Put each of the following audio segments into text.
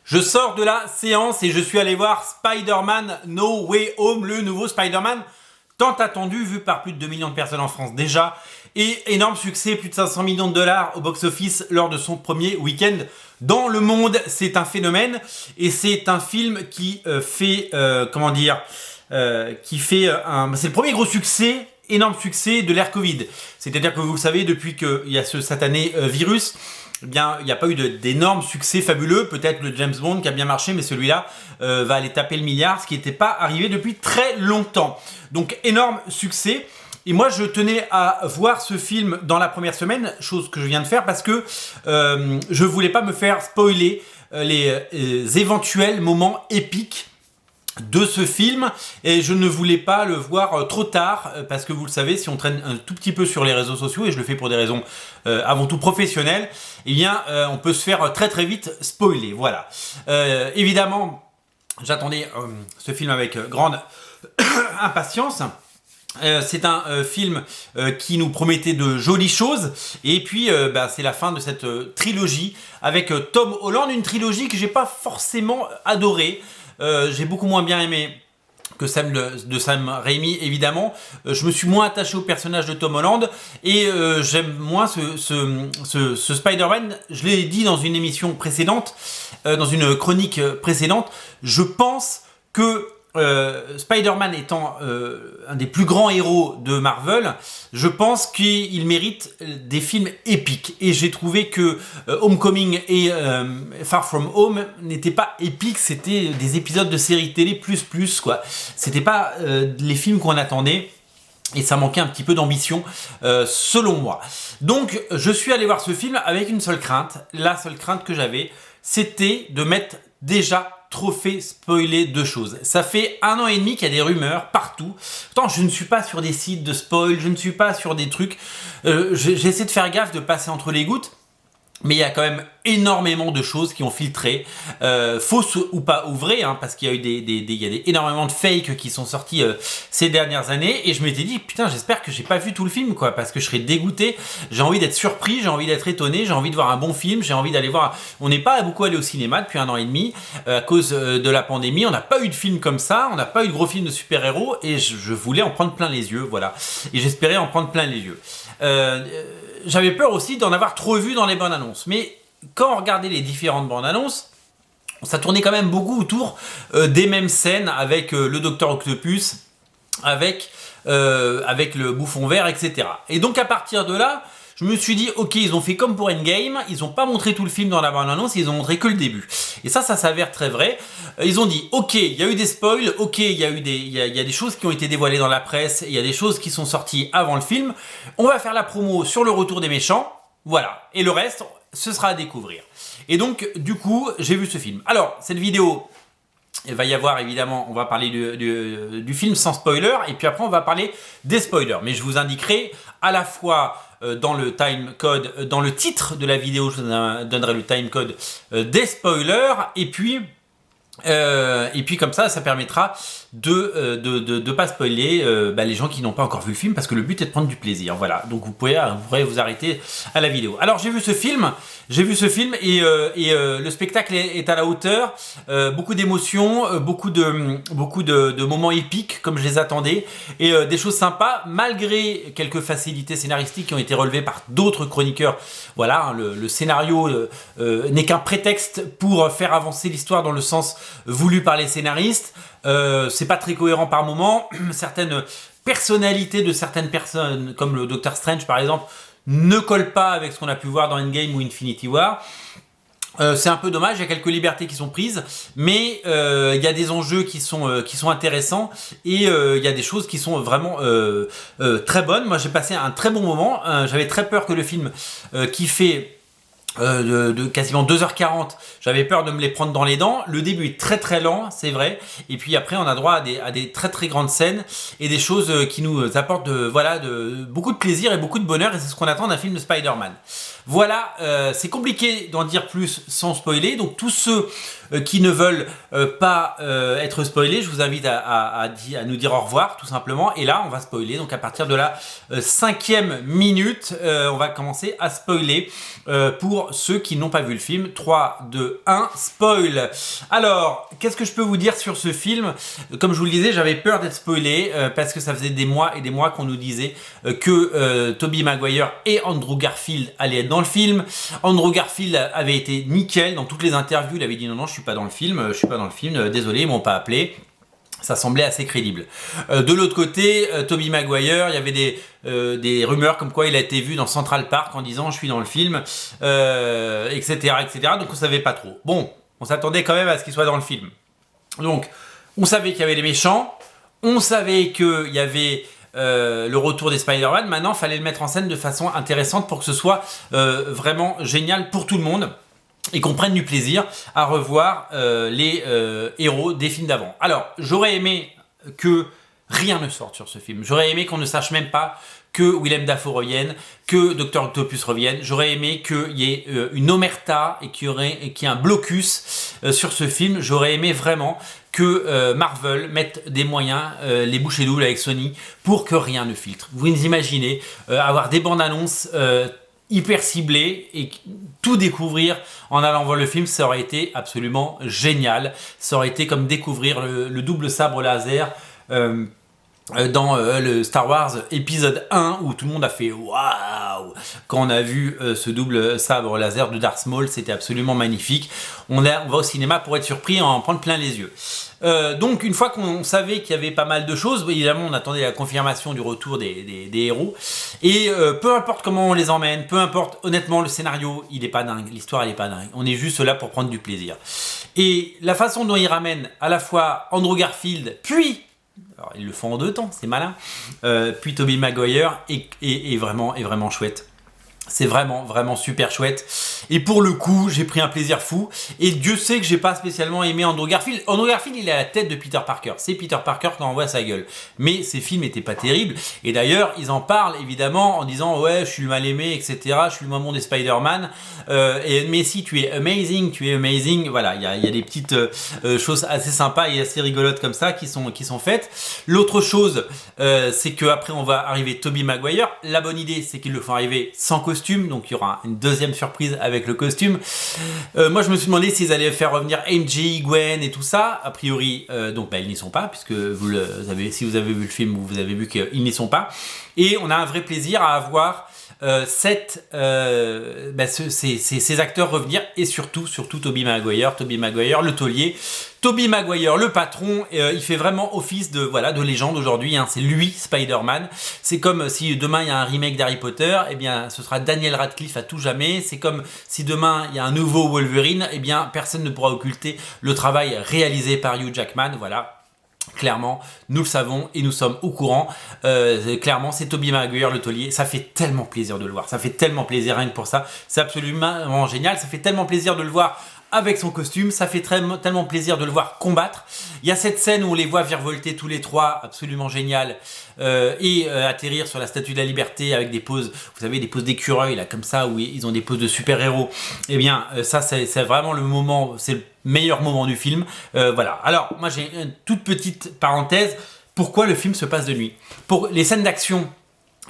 Je sors de la séance et je suis allé voir Spider-Man No Way Home, le nouveau Spider-Man tant attendu, vu par plus de 2 millions de personnes en France déjà, et énorme succès, plus de 500 millions de dollars au box-office lors de son premier week-end dans le monde. C'est un phénomène et c'est un film qui c'est le premier gros succès, énorme succès de l'ère Covid. C'est-à-dire que vous le savez, depuis qu'il y a ce satané virus, eh bien, il n'y a pas eu d'énormes succès fabuleux. Peut-être le James Bond qui a bien marché, mais celui-là va aller taper le milliard, ce qui n'était pas arrivé depuis très longtemps. Donc, énorme succès. Et moi, je tenais à voir ce film dans la première semaine, chose que je viens de faire parce que je ne voulais pas me faire spoiler les éventuels moments épiques de ce film, et je ne voulais pas le voir trop tard parce que vous le savez, si on traîne un tout petit peu sur les réseaux sociaux, et je le fais pour des raisons avant tout professionnelles, eh bien on peut se faire très très vite spoiler. Voilà. Évidemment, j'attendais ce film avec grande impatience. C'est un film qui nous promettait de jolies choses, et puis c'est la fin de cette trilogie avec Tom Holland, une trilogie que j'ai pas forcément adorée. J'ai beaucoup moins bien aimé que Sam Raimi, évidemment. Je me suis moins attaché au personnage de Tom Holland et j'aime moins ce Spider-Man. Je l'ai dit dans une émission précédente, dans une chronique précédente. Je pense que Spider-Man étant un des plus grands héros de Marvel, je pense qu'il mérite des films épiques. Et j'ai trouvé que Homecoming et Far From Home n'étaient pas épiques, c'était des épisodes de séries télé plus quoi. C'était pas les films qu'on attendait. Et ça manquait un petit peu d'ambition, selon moi. Donc, je suis allé voir ce film avec une seule crainte. La seule crainte que j'avais, c'était de m'être déjà trop fait spoiler de choses. Ça fait 1 an et demi qu'il y a des rumeurs partout. Pourtant, je ne suis pas sur des sites de spoil, je ne suis pas sur des trucs. J'essaie de faire gaffe de passer entre les gouttes. Mais il y a quand même énormément de choses qui ont filtré, fausses ou pas, ou vraies, hein, parce qu'il y a eu énormément de fakes qui sont sortis ces dernières années, et je m'étais dit, putain, j'espère que j'ai pas vu tout le film, quoi, parce que je serais dégoûté, j'ai envie d'être surpris, j'ai envie d'être étonné, j'ai envie de voir un bon film, j'ai envie d'aller voir... On n'est pas beaucoup allé au cinéma depuis 1 an et demi, à cause de la pandémie, on n'a pas eu de film comme ça, on n'a pas eu de gros films de super-héros, et je voulais en prendre plein les yeux, voilà, et j'espérais en prendre plein les yeux. J'avais peur aussi d'en avoir trop vu dans les bandes annonces. Mais quand on regardait les différentes bandes annonces, ça tournait quand même beaucoup autour des mêmes scènes avec le Docteur Octopus, avec le Bouffon Vert, etc. Et donc à partir de là, je me suis dit, ok, ils ont fait comme pour Endgame, ils n'ont pas montré tout le film dans la bande-annonce, ils ont montré que le début. Et ça s'avère très vrai. Ils ont dit, ok, il y a eu des spoils, ok, il y a des choses qui ont été dévoilées dans la presse, il y a des choses qui sont sorties avant le film, on va faire la promo sur le retour des méchants, voilà. Et le reste, ce sera à découvrir. Et donc, du coup, j'ai vu ce film. Alors, cette vidéo... Il va y avoir évidemment, on va parler du film sans spoiler, et puis après on va parler des spoilers. Mais je vous indiquerai à la fois dans le timecode, dans le titre de la vidéo, je vous donnerai le timecode des spoilers, et puis comme ça permettra de pas spoiler les gens qui n'ont pas encore vu le film, parce que le but est de prendre du plaisir. Voilà, donc vous pourrez vous arrêter à la vidéo. Alors j'ai vu ce film et le spectacle est à la hauteur, beaucoup d'émotions, beaucoup de moments épiques comme je les attendais, et des choses sympas malgré quelques facilités scénaristiques qui ont été relevées par d'autres chroniqueurs. Voilà, hein, le scénario n'est qu'un prétexte pour faire avancer l'histoire dans le sens voulu par les scénaristes. C'est pas très cohérent par moment. Certaines personnalités de certaines personnes, comme le Docteur Strange par exemple, ne collent pas avec ce qu'on a pu voir dans Endgame ou Infinity War. C'est un peu dommage, il y a quelques libertés qui sont prises, mais il y a des enjeux qui sont intéressants, et il y a des choses qui sont vraiment très bonnes. Moi j'ai passé un très bon moment, j'avais très peur que le film qui fait de quasiment 2h40, j'avais peur de me les prendre dans les dents. Le début est très très lent, c'est vrai, et puis après on a droit à des très très grandes scènes et des choses qui nous apportent beaucoup de plaisir et beaucoup de bonheur, et c'est ce qu'on attend d'un film de Spider-Man. Voilà, c'est compliqué d'en dire plus sans spoiler, donc tous ceux qui ne veulent pas être spoilés, je vous invite à nous dire au revoir tout simplement. Et là on va spoiler, donc à partir de la 5e minute, on va commencer à spoiler pour ceux qui n'ont pas vu le film. 3, 2, 1, spoil. Alors, qu'est-ce que je peux vous dire sur ce film? Comme je vous le disais, j'avais peur d'être spoilé parce que ça faisait des mois et des mois qu'on nous disait que Tobey Maguire et Andrew Garfield allaient être dans le film. Andrew Garfield avait été nickel dans toutes les interviews, il avait dit non, je suis pas dans le film, désolé, ils m'ont pas appelé. Ça semblait assez crédible. De l'autre côté, Tobey Maguire, il y avait des rumeurs comme quoi il a été vu dans Central Park en disant je suis dans le film, etc., etc. Donc on savait pas trop. Bon, on s'attendait quand même à ce qu'il soit dans le film. Donc, on savait qu'il y avait les méchants, on savait qu'il y avait le retour des Spider-Man. Maintenant, il fallait le mettre en scène de façon intéressante pour que ce soit vraiment génial pour tout le monde et qu'on prenne du plaisir à revoir les héros des films d'avant. Alors, j'aurais aimé que rien ne sorte sur ce film. J'aurais aimé qu'on ne sache même pas que Willem Dafoe revienne, que Dr Octopus revienne. J'aurais aimé qu'il y ait une omerta et qu'il y ait un blocus sur ce film. J'aurais aimé vraiment que Marvel mette des moyens, les bouchées doubles avec Sony, pour que rien ne filtre. Vous imaginez avoir des bandes annonces hyper ciblées et tout découvrir en allant voir le film, ça aurait été absolument génial. Ça aurait été comme découvrir le double sabre laser dans le Star Wars épisode 1 où tout le monde a fait waouh quand on a vu ce double sabre laser de Darth Maul. C'était absolument magnifique. On va au cinéma pour être surpris et en prendre plein les yeux. Donc une fois qu'on savait qu'il y avait pas mal de choses, évidemment on attendait la confirmation du retour des héros, et peu importe comment on les emmène, peu importe, honnêtement le scénario il est pas dingue, l'histoire elle est pas dingue, on est juste là pour prendre du plaisir. Et la façon dont ils ramènent à la fois Andrew Garfield, puis alors ils le font en 2 temps, c'est malin, puis Tobey Maguire est vraiment chouette. C'est vraiment super chouette. Et pour le coup, j'ai pris un plaisir fou. Et Dieu sait que j'ai pas spécialement aimé Andrew Garfield. Andrew Garfield, il est à la tête de Peter Parker. C'est Peter Parker quand on voit sa gueule. Mais ses films étaient pas terribles. Et d'ailleurs, ils en parlent évidemment en disant ouais, je suis le mal aimé, etc. Je suis le moins bon des Spider-Man. Mais si tu es amazing. Voilà, il y a des petites choses assez sympas et assez rigolotes comme ça qui sont faites. L'autre chose, c'est que après on va arriver Tobey Maguire. La bonne idée, c'est qu'ils le font arriver sans costume. Donc il y aura une deuxième surprise avec le costume. Moi je me suis demandé s'ils allaient faire revenir MJ, Gwen et tout ça. A priori donc ils n'y sont pas, puisque si vous avez vu le film, vous avez vu qu'ils n'y sont pas. Et on a un vrai plaisir à avoir ces acteurs revenir, et surtout Tobey Maguire le taulier, Tobey Maguire le patron. Il fait vraiment office de légende aujourd'hui, hein. C'est lui Spider-Man. C'est comme si demain il y a un remake d'Harry Potter, et bien ce sera Daniel Radcliffe à tout jamais. C'est comme si demain il y a un nouveau Wolverine, et bien personne ne pourra occulter le travail réalisé par Hugh Jackman. Voilà. Clairement, nous le savons et nous sommes au courant. Clairement, c'est Tobey Maguire le taulier. Ça fait tellement plaisir de le voir. Ça fait tellement plaisir rien que pour ça. C'est absolument génial. Ça fait tellement plaisir de le voir avec son costume. Ça fait tellement plaisir de le voir combattre. Il y a cette scène où on les voit virevolter tous les trois, absolument génial, et atterrir sur la Statue de la Liberté avec des poses, vous savez, des poses d'écureuil là comme ça, où ils ont des poses de super-héros. Et bien ça c'est vraiment le moment, c'est le meilleur moment du film. Voilà. Alors moi j'ai une toute petite parenthèse. Pourquoi le film se passe de nuit? Pour les scènes d'action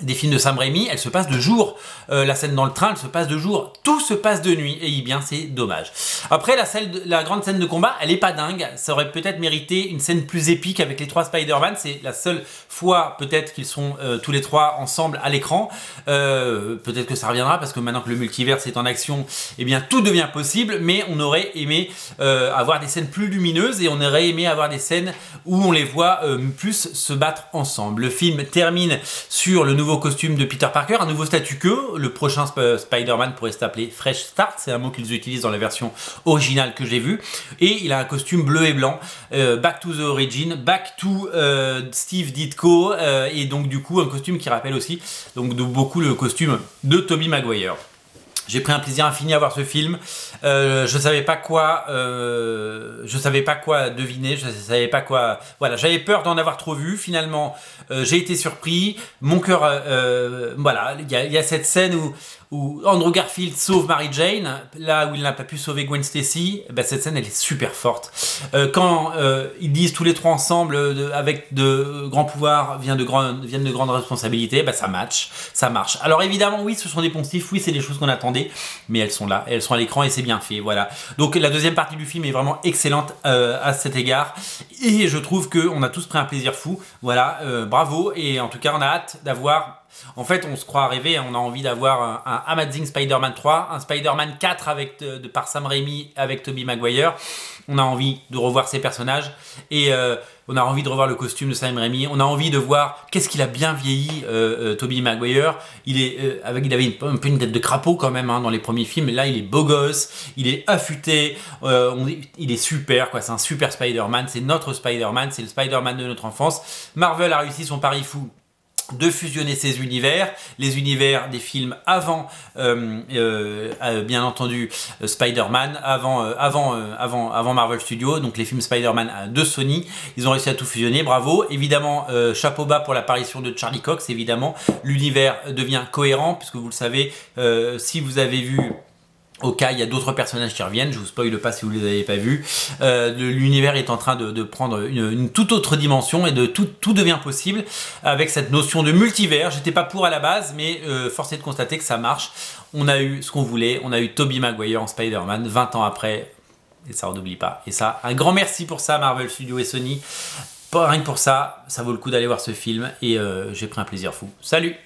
des films de Sam Raimi, elles se passent de jour. La scène dans le train, elle se passe de jour. Tout se passe de nuit. Et bien, c'est dommage. Après, la grande scène de combat, elle est pas dingue. Ça aurait peut-être mérité une scène plus épique avec les 3 Spider-Man. C'est la seule fois, peut-être, qu'ils sont tous les 3 ensemble à l'écran. Peut-être que ça reviendra, parce que maintenant que le multiverse est en action, eh bien, tout devient possible. Mais on aurait aimé avoir des scènes plus lumineuses, et on aurait aimé avoir des scènes où on les voit plus se battre ensemble. Le film termine sur le nouveau costume de Peter Parker, un nouveau statut quo. Le prochain Spider-Man pourrait s'appeler Fresh Start, c'est un mot qu'ils utilisent dans la version originale que j'ai vue, et il a un costume bleu et blanc, back to the origin, back to Steve Ditko, et donc du coup un costume qui rappelle aussi donc beaucoup le costume de Tobey Maguire. J'ai pris un plaisir infini à voir ce film. Je savais pas quoi deviner. Je savais pas quoi. Voilà, j'avais peur d'en avoir trop vu. Finalement, j'ai été surpris. Mon cœur, voilà, il y a cette scène où où Andrew Garfield sauve Mary Jane, là où il n'a pas pu sauver Gwen Stacy, cette scène elle est super forte. Quand ils disent tous les trois ensemble, avec de grands pouvoirs viennent de grandes responsabilités, ça marche. Alors évidemment oui, ce sont des poncifs, oui c'est des choses qu'on attendait, mais elles sont là, elles sont à l'écran et c'est bien fait, voilà. Donc la deuxième partie du film est vraiment excellente à cet égard, et je trouve qu'on a tous pris un plaisir fou, voilà, bravo, et en tout cas on a hâte d'avoir... En fait, on se croit rêver, on a envie d'avoir un Amazing Spider-Man 3, un Spider-Man 4 par Sam Raimi avec Tobey Maguire. On a envie de revoir ces personnages et on a envie de revoir le costume de Sam Raimi. On a envie de voir qu'est-ce qu'il a bien vieilli, Tobey Maguire. Il avait un peu une tête de crapaud quand même dans les premiers films. Là, il est beau gosse, il est affûté, il est super, quoi. C'est un super Spider-Man, c'est notre Spider-Man, c'est le Spider-Man de notre enfance. Marvel a réussi son pari fou de fusionner ces univers, les univers des films avant, bien entendu, Spider-Man, avant Marvel Studios, donc les films Spider-Man de Sony, ils ont réussi à tout fusionner, bravo. Évidemment, chapeau bas pour l'apparition de Charlie Cox, évidemment, l'univers devient cohérent, puisque vous le savez, si vous avez vu... Au cas, il y a d'autres personnages qui reviennent, je vous spoile pas si vous ne les avez pas vus. L'univers est en train de prendre une toute autre dimension et tout devient possible avec cette notion de multivers. J'étais pas pour à la base, mais force est de constater que ça marche. On a eu ce qu'on voulait, on a eu Tobey Maguire en Spider-Man 20 ans après, et ça on n'oublie pas. Et ça, un grand merci pour ça Marvel Studios et Sony. Rien que pour ça, ça vaut le coup d'aller voir ce film et j'ai pris un plaisir fou. Salut!